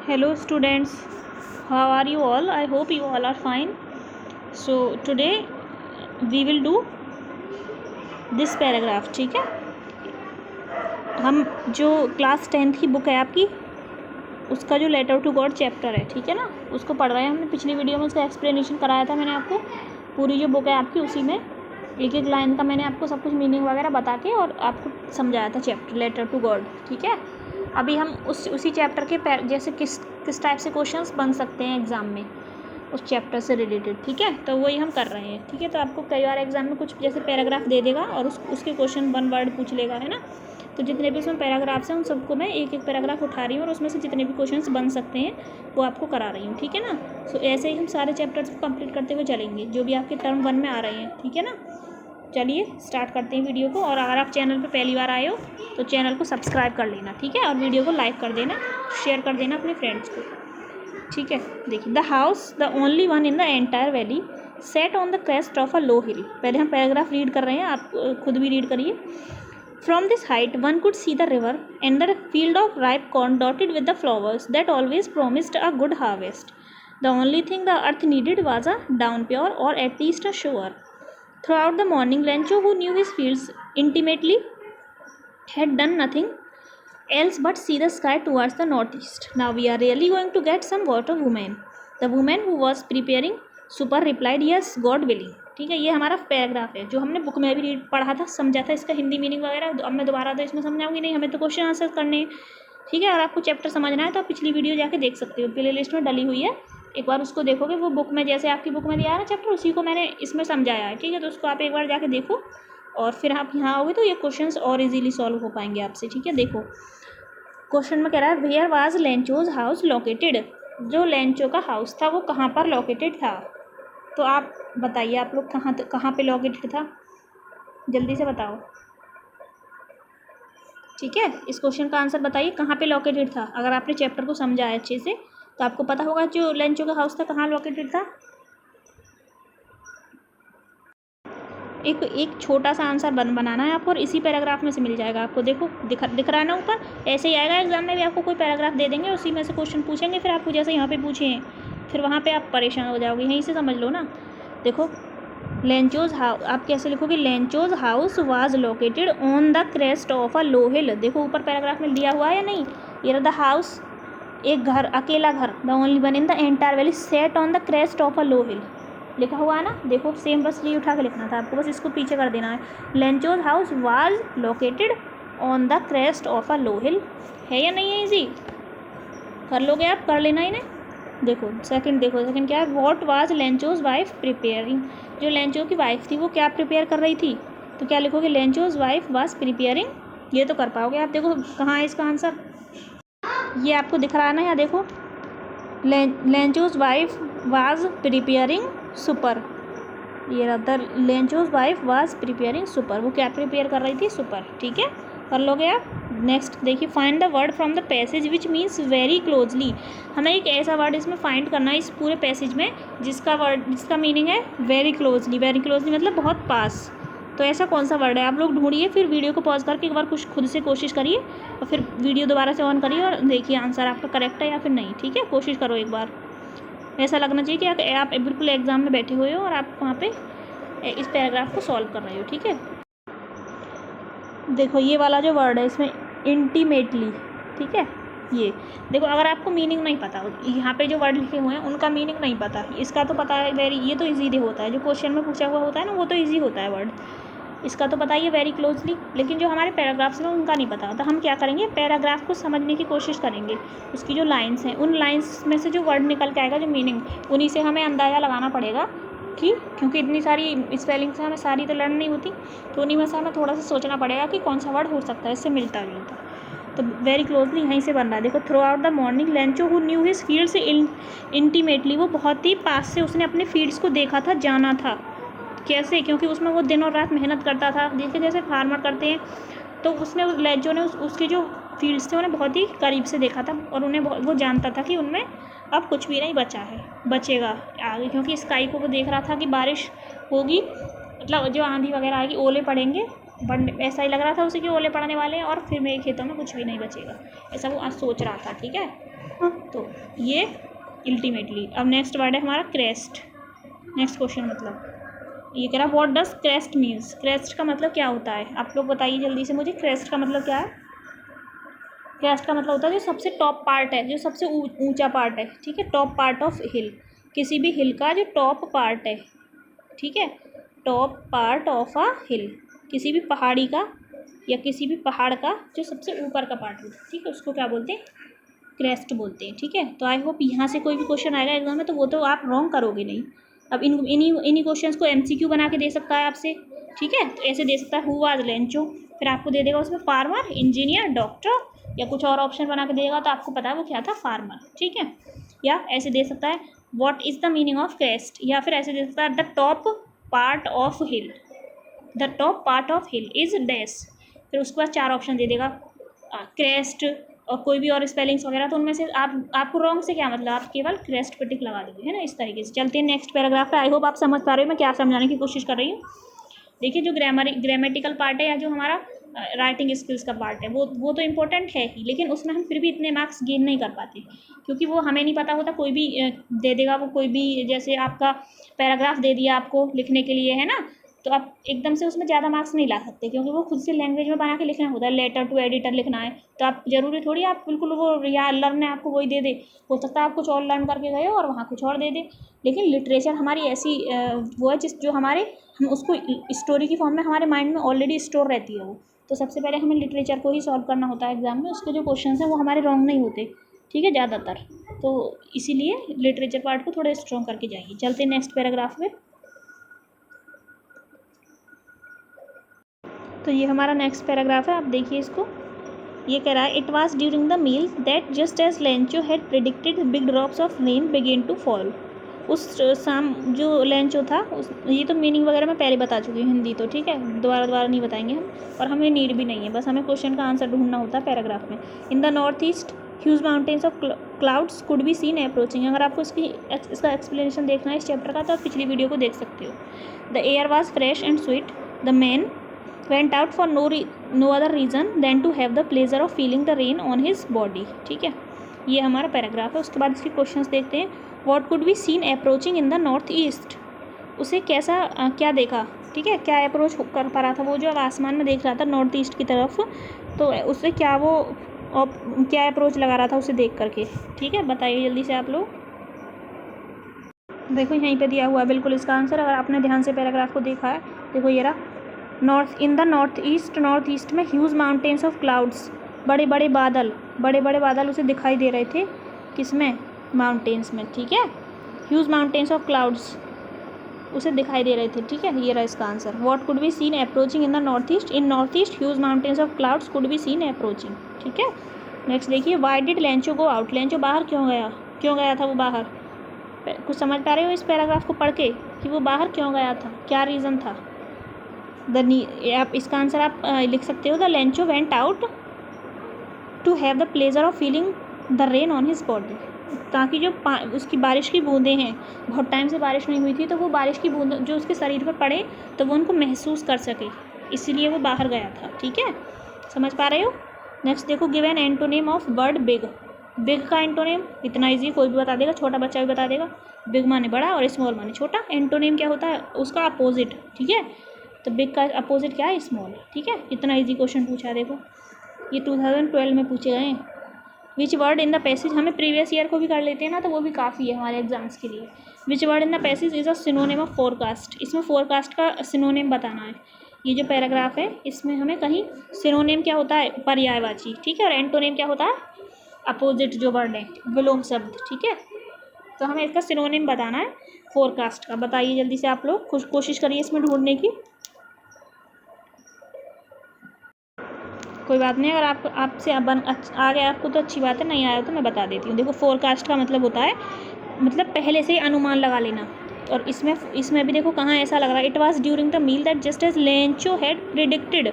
Hello students, how are you all? I hope you all are fine. So today we will do this paragraph. ठीक है, हम जो class 10th की book है आपकी, उसका जो लेटर टू गॉड चैप्टर है, ठीक है ना, उसको पढ़ रहे हैं। हमने पिछली वीडियो में उसका एक्सप्लेनेशन कराया था मैंने आपको। पूरी जो बुक है आपकी उसी में एक एक लाइन का मैंने आपको सब कुछ मीनिंग वगैरह बता के और आपको समझाया था चैप्टर लेटर टू गॉड। ठीक है, अभी हम उसी चैप्टर के जैसे किस टाइप से क्वेश्चंस बन सकते हैं एग्ज़ाम में उस चैप्टर से रिलेटेड। ठीक है, तो वही हम कर रहे हैं। ठीक है, तो आपको कई बार एग्जाम में कुछ जैसे पैराग्राफ दे देगा और उसके क्वेश्चन 1 वर्ड पूछ लेगा, है ना। तो जितने भी उसमें पैराग्राफ्स हैं उन सबको मैं एक एक पैराग्राफ उठा रही हूँ और उसमें से जितने भी क्वेश्चंस बन सकते हैं वो आपको करा रही हूँ। ठीक है ना। सो ऐसे ही हम सारे चैप्टर्स को कंप्लीट करते हुए चलेंगे जो भी आपके टर्म 1 में आ रहे हैं। ठीक है ना, चलिए स्टार्ट करते हैं वीडियो को। और अगर आप चैनल पर पहली बार आए हो तो चैनल को सब्सक्राइब कर लेना। ठीक है, और वीडियो को लाइक कर देना, शेयर कर देना अपने फ्रेंड्स को। ठीक है, देखिए, the house the only one in the entire valley set on the crest of a low hill. पहले हम पैराग्राफ रीड कर रहे हैं, आप खुद भी रीड करिए। From this height one could see the river and the field of ripe corn dotted with the flowers that always promised a good harvest. The only thing the earth needed was a downpour or at least a shower. Throughout the morning, Lencho, who knew his fields intimately, had done nothing else but see the sky towards the northeast. Now we are really going to get some water, woman. The woman who was preparing supper replied, yes, God willing. ठीक है, ये हमारा paragraph है जो हमने book में भी पढ़ा था, समझा था इसका हिंदी मीनिंग वगैरह। अब मैं दोबारा तो इसमें समझाऊंगी नहीं, हमें तो क्वेश्चन आंसर करने हैं। ठीक है, और आपको चैप्टर समझना है तो आप पिछली वीडियो जाके देख सकते हो, प्ले लिस्ट में डली हुई है। एक बार उसको देखोगे, वो बुक में जैसे आपकी बुक में दिया है ना चैप्टर, उसी को मैंने इसमें समझाया है। ठीक है, तो उसको आप एक बार जाके देखो और फिर आप यहाँ आओगे तो ये क्वेश्चंस और इजीली सॉल्व हो पाएंगे आपसे। ठीक है, देखो क्वेश्चन में कह रहा है, where was Lencho's house located. जो लेंचो का हाउस था वो कहाँ पर लोकेटेड था। तो आप बताइए, आप लोग कहाँ पे लोकेटेड था, जल्दी से बताओ। ठीक है, इस क्वेश्चन का आंसर बताइए, कहाँ पे लोकेटेड था। अगर आपने चैप्टर को समझा है अच्छे से तो आपको पता होगा जो लेंचो का हाउस था कहाँ लोकेटेड था। एक छोटा सा आंसर बनाना है आपको और इसी पैराग्राफ में से मिल जाएगा आपको। देखो दिख रहा है ना ऊपर, ऐसे ही आएगा एग्जाम में भी। आपको कोई पैराग्राफ दे देंगे, उसी में से क्वेश्चन पूछेंगे, फिर आपको जैसे यहाँ पे पूछे हैं फिर वहाँ पे आप परेशान हो जाओगे। यहीं से समझ लो ना। देखो, लेंचोज हाउस आप कैसे लिखोगे, Lencho's house was located on the crest of a low hill. देखो ऊपर पैराग्राफ में दिया हुआ है या नहीं, ये द हाउस, एक घर, अकेला घर, the only one in the entire valley set on the crest of a low hill लिखा हुआ है ना। देखो सेम, बस ये उठा के लिखना था आपको, बस इसको पीछे कर देना है। Lencho's house was located on the crest of a low hill. है या नहीं है इजी, कर लोगे आप, कर लेना इन्हें। देखो सेकंड क्या है, what was Lencho's wife preparing. जो लेंचो की वाइफ थी वो क्या प्रिपेयर कर रही थी, तो क्या लिखोगे, लेंचोज वाइफ वाज प्रिपेयरिंग। ये तो कर पाओगे आप। देखो कहाँ है इसका आंसर, ये आपको दिख रहा है ना, यहाँ देखो, Lencho's wife was preparing super. ये रहा, Lencho's wife was preparing super. वो क्या प्रिपेयर कर रही थी, सुपर। ठीक है, कर लोगे आप। नेक्स्ट देखिए, find the word from the passage which means very closely. हमें एक ऐसा वर्ड इसमें फाइंड करना है इस पूरे पैसेज में जिसका मीनिंग है वेरी क्लोजली। वेरी क्लोजली मतलब बहुत पास। तो ऐसा कौन सा वर्ड है, आप लोग ढूंढिए, फिर वीडियो को पॉज करके एक बार कुछ खुद से कोशिश करिए और फिर वीडियो दोबारा से ऑन करिए और देखिए आंसर आपका करेक्ट है या फिर नहीं। ठीक है, कोशिश करो एक बार, ऐसा लगना चाहिए कि आप बिल्कुल एग्जाम में बैठे हुए हो और आप वहाँ पे इस पैराग्राफ को सॉल्व कर रहे हो। ठीक है, देखो ये वाला जो वर्ड है इसमें इंटीमेटली। ठीक है, ये देखो, अगर आपको मीनिंग नहीं पता, यहाँ पे जो वर्ड लिखे हुए हैं उनका मीनिंग नहीं पता, इसका तो पता है वेरी, ये तो इजी होता है, जो क्वेश्चन में पूछा हुआ होता है ना वो तो इजी होता है वर्ड, इसका तो पता ही है वेरी क्लोजली। लेकिन जो हमारे पैराग्राफ्स में उनका नहीं पता, तो हम क्या करेंगे, पैराग्राफ को समझने की कोशिश करेंगे। उसकी जो लाइन्स हैं उन लाइन्स में से जो वर्ड निकल के आएगा, जो मीनिंग, उन्हीं से हमें अंदाज़ा लगाना पड़ेगा कि, क्योंकि इतनी सारी स्पेलिंग से हमें सारी तो लर्न नहीं होती, तो उन्हीं में से हमें थोड़ा सा सोचना पड़ेगा कि कौन सा वर्ड हो सकता है इससे मिलता जुलता। तो वेरी क्लोजली यहीं से बन रहा है। देखो, through out the morning Lencho who knew his fields intimately. वो बहुत ही पास से उसने अपने फील्ड्स को देखा था, जाना था। कैसे, क्योंकि उसमें वो दिन और रात मेहनत करता था, देखिए जैसे फार्मर करते हैं। तो उसने लेंचो ने उसके जो फील्ड्स थे उन्हें बहुत ही करीब से देखा था और उन्हें वो जानता था कि उनमें अब कुछ भी नहीं बचा है, बचेगा आगे, क्योंकि स्काई को वो देख रहा था कि बारिश होगी, मतलब जो आंधी वगैरह आएगी, ओले पड़ेंगे, बट ऐसा ही लग रहा था उसे कि ओले पड़ने वाले हैं और फिर मेरे खेतों में कुछ भी नहीं बचेगा, ऐसा वो आज सोच रहा था। ठीक है, तो ये अल्टीमेटली। अब नेक्स्ट वर्ड है हमारा क्रेस्ट। नेक्स्ट क्वेश्चन मतलब ये कह रहा what does crest means. Crest का मतलब क्या होता है, आप लोग बताइए जल्दी से मुझे, क्रेस्ट का मतलब क्या है। क्रेस्ट का मतलब होता है जो सबसे टॉप पार्ट है, जो सबसे ऊंचा पार्ट है, ठीक है, टॉप पार्ट ऑफ हिल, किसी भी हिल का जो टॉप पार्ट है, ठीक है, टॉप पार्ट ऑफ अ हिल, किसी भी पहाड़ी का या किसी भी पहाड़ का जो सबसे ऊपर का पार्ट है, ठीक है, उसको क्या बोलते हैं, क्रेस्ट बोलते हैं, ठीक है। तो आई होप यहाँ से कोई भी क्वेश्चन आएगा एग्जाम में तो वो तो आप रॉन्ग करोगे नहीं। अब इन्हीं क्वेश्चंस को एमसीक्यू बना के दे सकता है आपसे, ठीक है। तो ऐसे दे सकता है हु वाज लेंचो, फिर आपको दे देगा उसमें फार्मर, इंजीनियर, डॉक्टर, या कुछ और ऑप्शन बना के देगा तो आपको पता है वो क्या था, फार्मर, ठीक है। या ऐसे दे सकता है what is the meaning of crest, या फिर ऐसे दे सकता है the top part of hill, the top part of hill is dash, फिर उसके बाद 4 ऑप्शन दे देगा क्रेस्ट और कोई भी और स्पेलिंग्स वगैरह, तो उनमें से आपको रॉन्ग से क्या मतलब, आप केवल क्रेस्ट पे टिक लगा दोगे, है ना। इस तरीके से चलते हैं नेक्स्ट पैराग्राफ पे। आई होप आप समझ पा रहे हो मैं क्या समझाने की कोशिश कर रही हूँ। देखिए जो ग्रामेटिकल पार्ट है या जो हमारा राइटिंग स्किल्स का पार्ट है वो तो इम्पोर्टेंट है ही, लेकिन उसमें हम फिर भी इतने मार्क्स गेन नहीं कर पाते क्योंकि वो हमें नहीं पता होता, कोई भी दे देगा वो, कोई भी जैसे आपका पैराग्राफ दे दिया आपको लिखने के लिए, है ना, तो आप एकदम से उसमें ज़्यादा मार्क्स नहीं ला सकते क्योंकि वो खुद से लैंग्वेज में बना के लिखना होता है, लेटर टू एडिटर लिखना है, तो आप जरूरी थोड़ी आप बिल्कुल वो या लर्न आपको वही दे दे, हो सकता है आप कुछ और लर्न करके गए हो और वहाँ कुछ और दे दे। लेकिन लिटरेचर हमारी ऐसी वो है जो हमारे, हम उसको स्टोरी की फॉर्म में हमारे माइंड में ऑलरेडी स्टोर रहती है वो, तो सबसे पहले हमें लिटरेचर को ही सॉल्व करना होता है एग्जाम में, उसके जो क्वेश्चन हैं वो हमारे रॉन्ग नहीं होते, ठीक है, ज़्यादातर। तो इसीलिए लिटरेचर पार्ट को थोड़ा स्ट्रॉन्ग करके जाइए। चलते हैं नेक्स्ट पैराग्राफ में। तो ये हमारा नेक्स्ट पैराग्राफ है, आप देखिए इसको। ये कह रहा है it was during the meal that just as Lencho had predicted big drops of rain began to fall. उस शाम जो लेंचो था ये तो मीनिंग वगैरह मैं पहले बता चुकी हूँ हिंदी तो, ठीक है, दोबारा नहीं बताएंगे हम, और हमें नीड भी नहीं है, बस हमें क्वेश्चन का आंसर ढूंढना होता है पैराग्राफ में। In the north east huge mountains of clouds could be seen approaching. अगर आपको इसका एक्सप्लेनेशन देखना है इस चैप्टर का तो आप पिछली वीडियो को देख सकते हो। The air was fresh and sweet, the man went out for no other reason than to have the pleasure of feeling the rain on his body, ठीक है। ये हमारा पैराग्राफ है। उसके बाद इसके क्वेश्चंस देखते हैं। What could be seen approaching in the north east? उसे कैसा क्या देखा, ठीक है, क्या अप्रोच कर पा रहा था वो जो आसमान में देख रहा था नॉर्थ ईस्ट की तरफ, तो उससे क्या वो क्या अप्रोच लगा रहा था उसे देख करके, ठीक है, बताइए जल्दी से आप लोग। देखो यहीं पे दिया हुआ है बिल्कुल इसका आंसर, अगर आपने ध्यान से पैराग्राफ को देखा है। देखो ये रहा, नॉर्थ ईस्ट में ह्यूज माउंटेन्स ऑफ क्लाउड्स, बड़े बड़े बादल उसे दिखाई दे रहे थे, किसमें, माउंटेन्स में, ठीक है, ह्यूज माउंटेन्स ऑफ क्लाउड्स उसे दिखाई दे रहे थे, ठीक है, ये रहा इसका answer. What could be seen approaching in the north east huge mountains of clouds could be seen approaching, ठीक है। नेक्स्ट देखिए, why did Lencho go out, Lencho बाहर क्यों गया था वो बाहर, कुछ समझ पा रहे हो इस पैराग्राफ को पढ़ के कि वो बाहर क्यों गया था, क्या रीज़न था। आप इसका आंसर आप लिख सकते हो, the Lencho went out to have the pleasure of feeling the rain on his body, ताकि जो उसकी बारिश की बूंदें हैं, बहुत टाइम से बारिश नहीं हुई थी तो वो बारिश की बूंदें जो उसके शरीर पर पड़े तो वो उनको महसूस कर सके, इसीलिए वो बाहर गया था, ठीक है, समझ पा रहे हो। नेक्स्ट देखो, give an antonym of word big. Big का एंटोनिम इतना ईजी, कोई भी बता देगा, छोटा बच्चा भी बता देगा। बिग माने बड़ा और स्मॉल माने छोटा। एंटोनिम क्या होता है, उसका अपोजिट, ठीक है, तो बिग का अपोजिट क्या है, स्मॉल, ठीक है। इतना इजी क्वेश्चन पूछा है, देखो ये 2012 में पूछे गए हैं। Which word in the passage, हमें प्रीवियस ईयर को भी कर लेते हैं ना तो वो भी काफ़ी है हमारे एग्जाम्स के लिए। Which word in the passage is a synonym of forecast, इसमें फोरकास्ट का सिनोनिम बताना है। ये जो पैराग्राफ है इसमें हमें कहीं सिनोनिम क्या होता है, पर्यायवाची, ठीक है, और एंटोनिम क्या होता है, अपोजिट जो वर्ड है, विलोम शब्द, ठीक है। तो हमें इसका सिनोनिम बताना है फोरकास्ट का, बताइए जल्दी से आप लोग, कोशिश करिए इसमें ढूंढने की। कोई बात नहीं, अगर आपसे आ गया आपको तो अच्छी बात है, नहीं आया तो मैं बता देती हूँ। देखो फोरकास्ट का मतलब होता है, मतलब पहले से ही अनुमान लगा लेना, और इसमें भी देखो कहाँ ऐसा लग रहा है, it was during the meal that just as Lencho had predicted,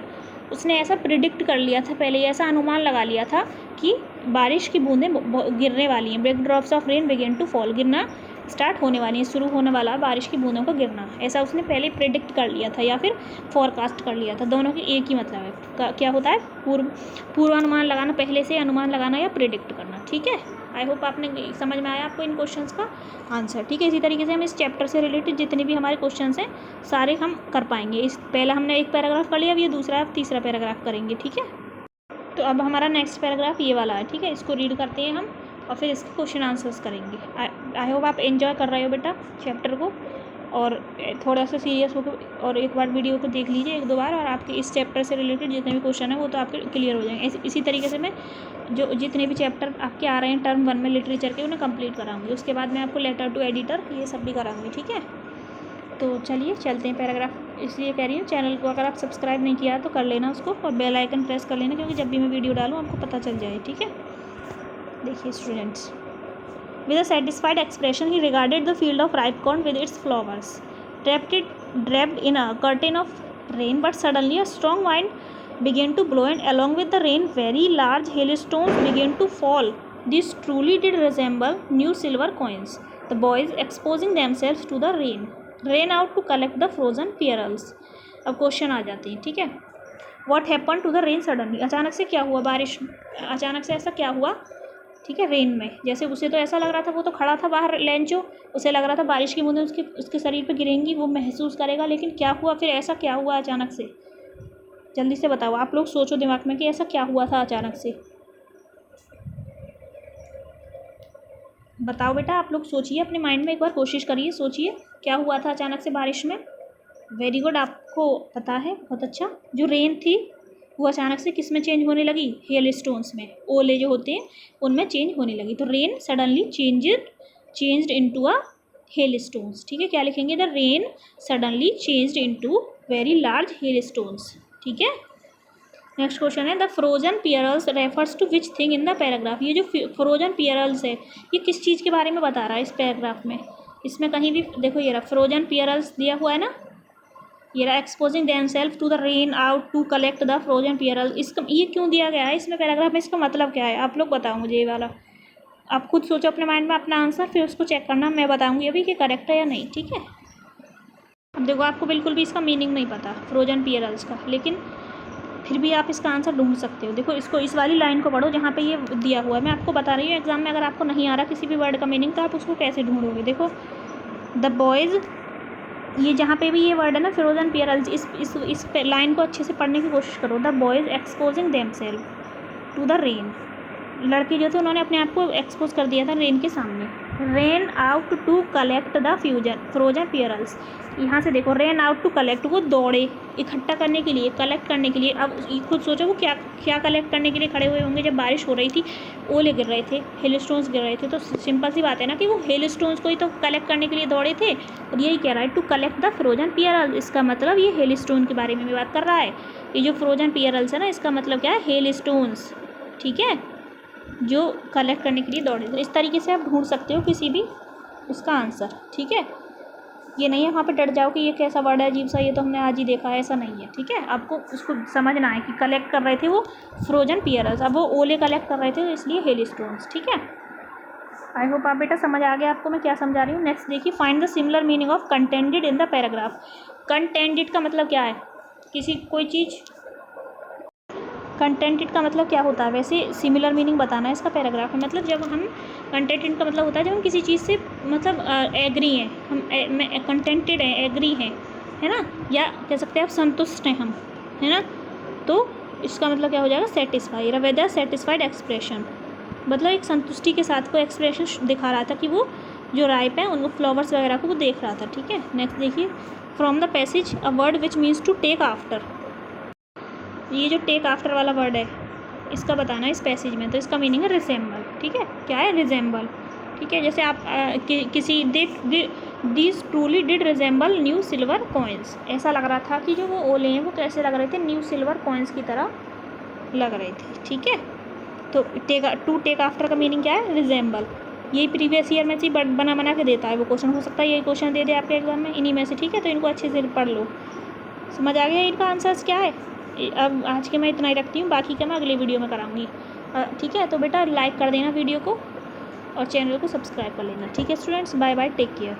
उसने ऐसा प्रिडिक्ट कर लिया था, पहले ऐसा अनुमान लगा लिया था कि बारिश की बूंदें गिरने वाली हैं, big drops of rain began to fall, गिरना स्टार्ट होने वाली है, शुरू होने वाला है बारिश की बूंदों का गिरना, ऐसा उसने पहले प्रिडिक्ट कर लिया था या फिर फोरकास्ट कर लिया था, दोनों की एक ही मतलब है। क्या होता है, पूर्वानुमान लगाना, पहले से अनुमान लगाना या प्रिडिक्ट करना, ठीक है। आई होप आपने समझ में आया आपको इन क्वेश्चंस का आंसर, ठीक है। इसी तरीके से हम इस चैप्टर से रिलेटेड जितने भी हमारे क्वेश्चंस हैं सारे हम कर पाएंगे। इस पहला हमने एक पैराग्राफ कर लिया, अब ये दूसरा अब तीसरा पैराग्राफ करेंगे, ठीक है। तो अब हमारा नेक्स्ट पैराग्राफ ये वाला है, ठीक है। इसको रीड करते हैं हम और फिर इसके क्वेश्चन आंसर्स करेंगे। आई होप आप एंजॉय कर रहे हो बेटा चैप्टर को, और थोड़ा सा सीरियस होकर और एक बार वीडियो को देख लीजिए 1-2 बार, और आपके इस चैप्टर से रिलेटेड जितने भी क्वेश्चन है वो तो आपके क्लियर हो जाएंगे। इसी तरीके से मैं जो जितने भी चैप्टर आपके आ रहे हैं टर्म 1 में लिटरेचर के उन्हें कंप्लीट कराऊंगी। उसके बाद मैं आपको लेटर टू एडिटर ये सब भी कराऊंगी, ठीक है। तो चलिए चलते हैं पैराग्राफ। इसलिए कह रही हूँ चैनल को अगर आप सब्सक्राइब नहीं किया तो कर लेना उसको, और बेल आइकन प्रेस कर लेना, क्योंकि जब भी मैं वीडियो डालूँ आपको पता चल जाए, ठीक है। देखिए students, with a satisfied expression he regarded the field of ripe corn with its flowers, draped in a curtain of rain. But suddenly a strong wind began to blow, and along with the rain very large hailstones began to fall. These truly did resemble new silver coins. The boys, exposing themselves to the rain, ran out to collect the frozen pearls. अब question आ जाते हैं, ठीक है। What happened to the rain suddenly? अचानक से क्या हुआ, बारिश अचानक से ऐसा क्या हुआ, ठीक है। रेन में जैसे उसे तो ऐसा लग रहा था, वो तो खड़ा था बाहर लेंचो, उसे लग रहा था बारिश की बूंदें उसके शरीर पे गिरेंगी, वो महसूस करेगा। लेकिन क्या हुआ फिर, ऐसा क्या हुआ अचानक से, जल्दी से बताओ। आप लोग सोचो दिमाग में कि ऐसा क्या हुआ था अचानक से, बताओ बेटा। आप लोग सोचिए अपने माइंड में, एक बार कोशिश करिए, सोचिए क्या हुआ था अचानक से बारिश में। वेरी गुड, आपको पता है, बहुत अच्छा। जो रेन थी वो अचानक से किस में चेंज होने लगी, हेल स्टोन्स में, ओले जो होते हैं उनमें चेंज होने लगी। तो rain suddenly changed into a hail stones, ठीक है। क्या लिखेंगे, the rain suddenly changed into very large hail stones, ठीक है। नेक्स्ट क्वेश्चन है, the frozen pearls refers to which thing in the paragraph. ये जो फ्रोजन पियरल्स है ये किस चीज़ के बारे में बता रहा है इस पैराग्राफ में। इसमें कहीं भी देखो ये रहा फ्रोजन पियरल्स दिया हुआ है ना, ये रहा exposing themselves to the rain out to collect the frozen pearls. इसका ये क्यों दिया गया है इसमें पैराग्राफ में, इसका मतलब क्या है आप लोग बताओ मुझे। ये वाला आप खुद सोचो अपने माइंड में अपना आंसर, फिर उसको चेक करना, मैं बताऊंगी अभी कि करेक्ट है या नहीं, ठीक है। अब देखो आपको बिल्कुल भी इसका मीनिंग नहीं पता फ्रोजन पियरल्स का, लेकिन फिर भी आप इसका आंसर ढूंढ सकते हो। देखो इसको, इस वाली लाइन को पढ़ो जहाँ पे ये दिया हुआ है। मैं आपको बता रही हूँ एग्जाम में अगर आपको नहीं आ रहा किसी भी वर्ड का मीनिंग तो आप उसको कैसे ढूंढोगे। देखो द बॉयज़, ये जहाँ पे भी ये वर्ड है ना फ्रोजन पियरल्स, इस लाइन को अच्छे से पढ़ने की कोशिश करो। The boys exposing themselves to the rain, लड़के जो थे उन्होंने अपने आप को एक्सपोज कर दिया था रेन के सामने। Rain out to collect the frozen pearls, यहाँ से देखो रेन आउट टू कलेक्ट, वो दौड़े इकट्ठा करने के लिए, कलेक्ट करने के लिए। अब खुद सोचो वो क्या क्या कलेक्ट करने के लिए खड़े हुए होंगे जब बारिश हो रही थी, ओले गिर रहे थे, हेल स्टोन्स गिर रहे थे। तो सिंपल सी बात है ना कि वो हेल स्टोन्स को ही तो कलेक्ट करने के लिए दौड़े थे। और यही कह रहा है to collect the frozen pearls, इसका मतलब ये हेल स्टोन के बारे में भी बात कर रहा है। ये जो फ्रोजन पियरल्स है ना इसका मतलब क्या है, हेल स्टोन्स, ठीक है, जो कलेक्ट करने के लिए दौड़े। तो इस तरीके से आप ढूंढ सकते हो किसी भी उसका आंसर, ठीक है। ये नहीं है वहाँ पे डर जाओ कि ये कैसा वर्ड है अजीब सा, ये तो हमने आज ही देखा है, ऐसा नहीं है, ठीक है। आपको उसको समझना है कि कलेक्ट कर रहे थे वो फ्रोजन पियरल्स, अब वो ओले कलेक्ट कर रहे थे तो इसलिए हेल स्टोन्स, ठीक है। आई होप आप बेटा समझ आ गया आपको मैं क्या समझा रही हूँ। नेक्स्ट देखिए, find the similar meaning of contented in the paragraph. Contented का मतलब क्या है, किसी कोई चीज़, कंटेंटेड का मतलब क्या होता है, वैसे सिमिलर मीनिंग बताना है इसका पैराग्राफ में। मतलब जब हम कंटेंटेड का मतलब होता है जब हम किसी चीज़ से मतलब एग्री हैं, हम कंटेंटेड हैं, एग्री हैं, है ना, या कह सकते हैं आप संतुष्ट हैं हम, है ना। तो इसका मतलब क्या हो जाएगा, सेटिस्फाई, वेदर सेटिस्फाइड एक्सप्रेशन, मतलब एक संतुष्टि के साथ कोई एक्सप्रेशन दिखा रहा था कि वो जो राइप है उनको फ्लावर्स वगैरह को वो देख रहा था, ठीक है। नेक्स्ट देखिए, from the passage a word which means to take after. ये जो टेक आफ्टर वाला वर्ड है इसका बताना है इस पैसेज में, तो इसका मीनिंग है रिसेंबल, ठीक है। क्या है, रिजेंबल, ठीक है। जैसे आप किसी this truly did resemble new silver coins, ऐसा लग रहा था कि जो वो ओले हैं वो कैसे लग रहे थे, न्यू सिल्वर कॉइन्स की तरह लग रहे थे, ठीक है। तो टेक आफ्टर का मीनिंग क्या है, रिजेंबल। यही प्रीवियस ईयर में से बना के देता है वो क्वेश्चन, हो सकता है यही क्वेश्चन दे दे आपके एग्जाम में इन्हीं में से, ठीक है। तो इनको अच्छे से पढ़ लो, समझ आ गया इनका आंसर्स क्या है। अब आज के मैं इतना ही रखती हूँ, बाकी का मैं अगले वीडियो में कराऊंगी, ठीक है। तो बेटा लाइक कर देना वीडियो को और चैनल को सब्सक्राइब कर लेना, ठीक है students. Bye bye, take care.